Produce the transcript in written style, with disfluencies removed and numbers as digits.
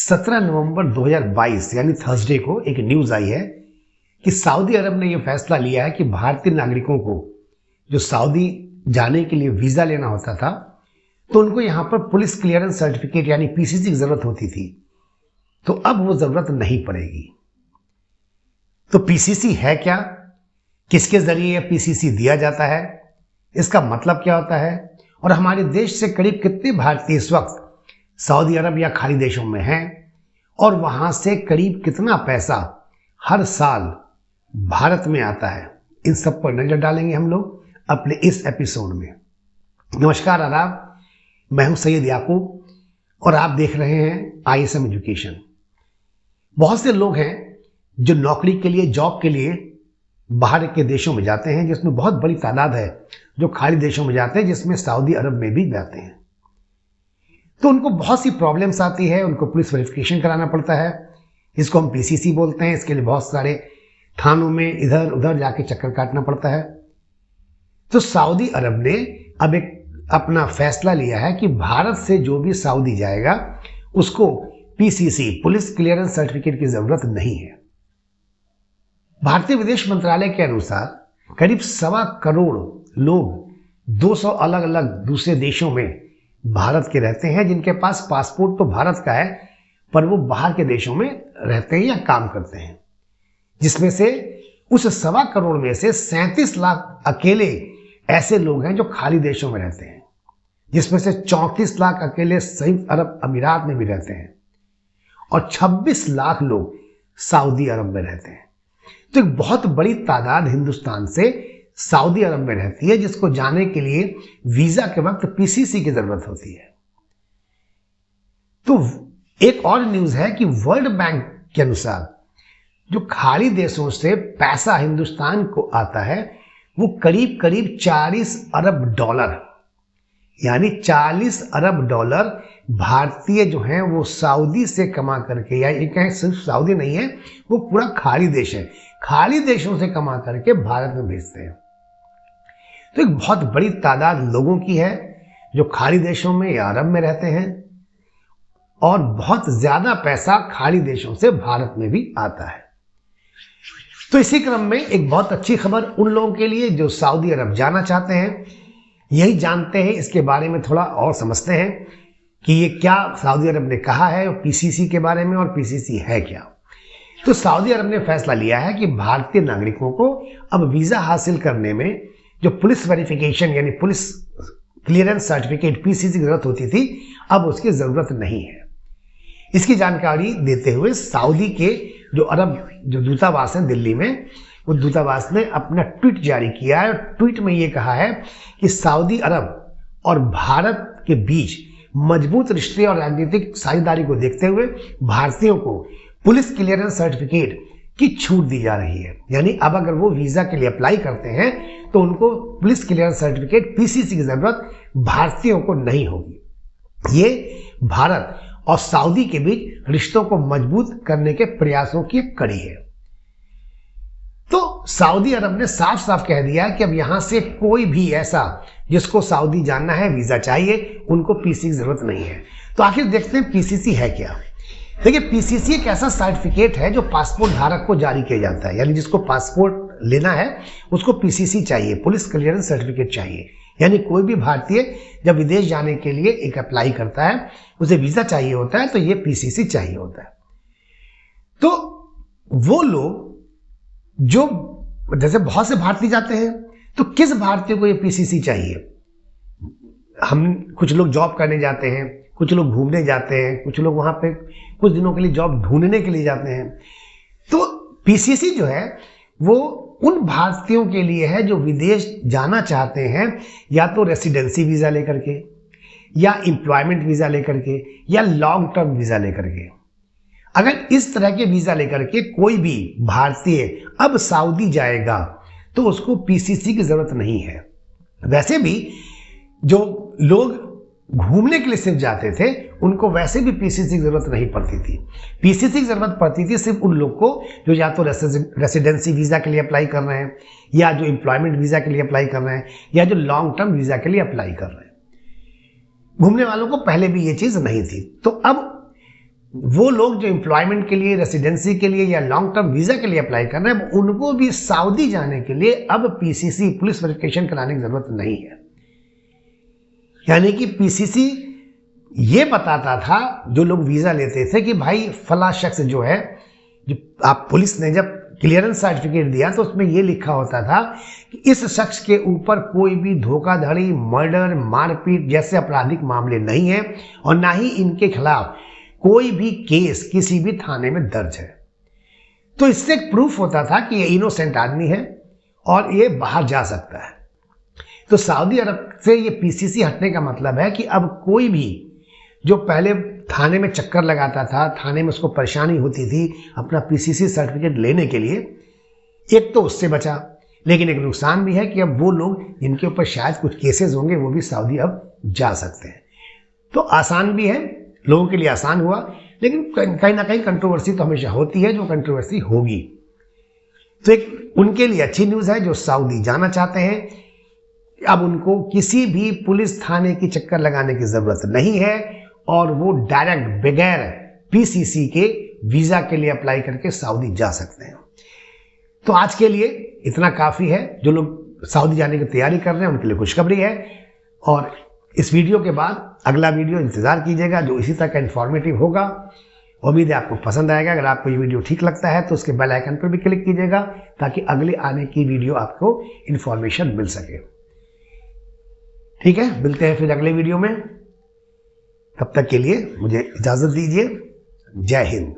17 नवंबर 2022 यानी थर्सडे को एक न्यूज आई है कि सऊदी अरब ने यह फैसला लिया है कि भारतीय नागरिकों को जो सऊदी जाने के लिए वीजा लेना होता था तो उनको यहां पर पुलिस क्लियरेंस सर्टिफिकेट यानी पीसीसी की जरूरत होती थी, तो अब वो जरूरत नहीं पड़ेगी। तो पीसीसी है क्या, किसके जरिए यह पीसीसी दिया जाता है, इसका मतलब क्या होता है और हमारे देश से करीब कितने भारतीय इस वक्त सऊदी अरब या खाड़ी देशों में हैं और वहां से करीब कितना पैसा हर साल भारत में आता है, इन सब पर नजर डालेंगे हम लोग अपने इस एपिसोड में। नमस्कार, आदाब, मैं हूं सैयद याकूब और आप देख रहे हैं आईएसएम एजुकेशन। बहुत से लोग हैं जो नौकरी के लिए, जॉब के लिए बाहर के देशों में जाते हैं, जिसमें बहुत बड़ी तादाद है जो खाड़ी देशों में जाते हैं, जिसमें सऊदी अरब में भी जाते हैं। तो उनको बहुत सी प्रॉब्लम्स आती है, उनको पुलिस वेरिफिकेशन कराना पड़ता है, इसको हम पीसीसी बोलते हैं। इसके लिए बहुत सारे थानों में इधर उधर जाके चक्कर काटना पड़ता है। तो सऊदी अरब ने अब एक अपना फैसला लिया है कि भारत से जो भी सऊदी जाएगा उसको पीसीसी, पुलिस क्लियरेंस सर्टिफिकेट की जरूरत नहीं है। भारतीय विदेश मंत्रालय के अनुसार करीब 1.25 करोड़ लोग 200 अलग अलग दूसरे देशों में भारत के रहते हैं, जिनके पास पासपोर्ट तो भारत का है पर वो बाहर के देशों में रहते हैं या काम करते हैं, जिसमें से उस 1.25 करोड़ में से 37 लाख अकेले ऐसे लोग हैं जो खाड़ी देशों में रहते हैं, जिसमें से 34 लाख अकेले संयुक्त अरब अमीरात में भी रहते हैं और 26 लाख लोग सऊदी अरब में रहते हैं। तो एक बहुत बड़ी तादाद हिंदुस्तान से सऊदी अरब में रहती है, जिसको जाने के लिए वीजा के वक्त पीसीसी की जरूरत होती है। तो एक और न्यूज है कि वर्ल्ड बैंक के अनुसार जो खाड़ी देशों से पैसा हिंदुस्तान को आता है वो करीब करीब 40 अरब डॉलर, यानी 40 अरब डॉलर भारतीय जो हैं वो सऊदी से कमा करके, या ये कहें सिर्फ सऊदी नहीं है, वो पूरा खाड़ी देश है, खाड़ी देशों से कमा करके भारत में भेजते हैं। तो एक बहुत बड़ी तादाद लोगों की है जो खाड़ी देशों में या अरब में रहते हैं और बहुत ज्यादा पैसा खाड़ी देशों से भारत में भी आता है। तो इसी क्रम में एक बहुत अच्छी खबर उन लोगों के लिए जो सऊदी अरब जाना चाहते हैं। यही जानते हैं, इसके बारे में थोड़ा और समझते हैं कि ये क्या सऊदी अरब ने कहा है पीसीसी के बारे में और पीसीसी है क्या। तो सऊदी अरब ने फैसला लिया है कि भारतीय नागरिकों को अब वीजा हासिल करने में जो पुलिस वेरिफिकेशन यानी पुलिस क्लियरेंस सर्टिफिकेट पीसीसी की जरूरत होती थी, अब उसकी जरूरत नहीं है। इसकी जानकारी देते हुए सऊदी के जो अरब जो दूतावास है दिल्ली में, वो दूतावास ने अपना ट्वीट जारी किया है और ट्वीट में ये कहा है कि सऊदी अरब और भारत के बीच मजबूत रिश्ते और राजनीतिक साझेदारी को देखते हुए भारतीयों को पुलिस क्लियरेंस सर्टिफिकेट की छूट दी जा रही है। यानी अब अगर वो वीजा के लिए अप्लाई करते हैं तो उनको पुलिस क्लियरेंस सर्टिफिकेट पीसीसी की जरूरत भारतीयों को नहीं होगी। ये भारत और सऊदी के बीच रिश्तों को मजबूत करने के प्रयासों की एक कड़ी है। तो सऊदी अरब ने साफ साफ कह दिया कि अब यहां से कोई भी ऐसा जिसको सऊदी जाना है, वीजा चाहिए, उनको पीसीसी की जरूरत नहीं है। तो आखिर देखते हैं पीसीसी है क्या। देखिए, पीसीसी एक ऐसा सर्टिफिकेट है जो पासपोर्ट धारक को जारी किया जाता है, यानी जिसको पासपोर्ट लेना है उसको पीसीसी चाहिए, पुलिस क्लियरेंस सर्टिफिकेट चाहिए। यानी कोई भी भारतीय जब विदेश जाने के लिए एक अप्लाई करता है, उसे वीजा चाहिए होता है, तो ये पीसीसी चाहिए होता है। तो वो लोग जो जैसे बहुत से भारतीय जाते हैं, तो किस भारतीय को ये पीसीसी चाहिए। हम कुछ लोग जॉब करने जाते हैं, कुछ लोग घूमने जाते हैं, कुछ लोग वहां पे कुछ दिनों के लिए जॉब ढूंढने के लिए जाते हैं। तो पीसीसी जो है वो उन भारतीयों के लिए है जो विदेश जाना चाहते हैं, या तो रेसिडेंसी वीजा लेकर के, या एम्प्लॉयमेंट वीजा लेकर के, या लॉन्ग टर्म वीजा लेकर के। अगर इस तरह के वीजा लेकर के कोई भी भारतीय अब सऊदी जाएगा तो उसको पीसीसी की जरूरत नहीं है। वैसे भी जो लोग घूमने के लिए सिर्फ जाते थे उनको वैसे भी पीसीसी की जरूरत नहीं पड़ती थी। पीसीसी की जरूरत पड़ती थी सिर्फ उन लोग को जो या तो रेसिडेंसी वीजा के लिए अप्लाई कर रहे हैं, या जो एम्प्लॉयमेंट वीजा के लिए अप्लाई कर रहे हैं, या जो लॉन्ग टर्म वीजा के लिए अप्लाई कर रहे हैं। घूमने वालों को पहले भी ये चीज नहीं थी। तो अब वो लोग जो एम्प्लॉयमेंट के लिए, रेसिडेंसी के लिए या लॉन्ग टर्म वीजा के लिए अप्लाई कर रहे हैं, उनको भी सऊदी जाने के लिए अब पीसीसी पुलिस वेरिफिकेशन कराने की जरूरत नहीं है। यानी कि पीसीसी ये बताता था जो लोग वीजा लेते थे कि भाई फला शख्स जो है, जो आप पुलिस ने जब क्लियरेंस सर्टिफिकेट दिया तो उसमें ये लिखा होता था कि इस शख्स के ऊपर कोई भी धोखाधड़ी, मर्डर, मारपीट जैसे आपराधिक मामले नहीं है और ना ही इनके खिलाफ कोई भी केस किसी भी थाने में दर्ज है। तो इससे एक प्रूफ होता था कि ये इनोसेंट आदमी है और ये बाहर जा सकता है। तो सऊदी अरब से ये पीसीसी हटने का मतलब है कि अब कोई भी जो पहले थाने में चक्कर लगाता था, थाने में उसको परेशानी होती थी अपना पीसीसी सर्टिफिकेट लेने के लिए, एक तो उससे बचा, लेकिन एक नुकसान भी है कि अब वो लोग जिनके ऊपर शायद कुछ केसेस होंगे वो भी सऊदी अब जा सकते हैं। तो आसान भी है, लोगों के लिए आसान हुआ, लेकिन कहीं ना कहीं कंट्रोवर्सी तो हमेशा होती है, जो कंट्रोवर्सी होगी। तो एक उनके लिए अच्छी न्यूज़ है जो सऊदी जाना चाहते हैं, अब उनको किसी भी पुलिस थाने की चक्कर लगाने की जरूरत नहीं है और वो डायरेक्ट बगैर पीसीसी के वीजा के लिए अप्लाई करके सऊदी जा सकते हैं। तो आज के लिए इतना काफी है। जो लोग सऊदी जाने की तैयारी कर रहे हैं उनके लिए खुशखबरी है। और इस वीडियो के बाद अगला वीडियो इंतजार कीजिएगा जो इसी तरह का इंफॉर्मेटिव होगा। उम्मीद है आपको पसंद आएगा। अगर आपको ये वीडियो ठीक लगता है तो उसके बेल आइकन पर भी क्लिक कीजिएगा ताकि अगले आने की वीडियो आपको इंफॉर्मेशन मिल सके। ठीक है, मिलते हैं फिर अगले वीडियो में। तब तक के लिए मुझे इजाजत दीजिए। जय हिंद।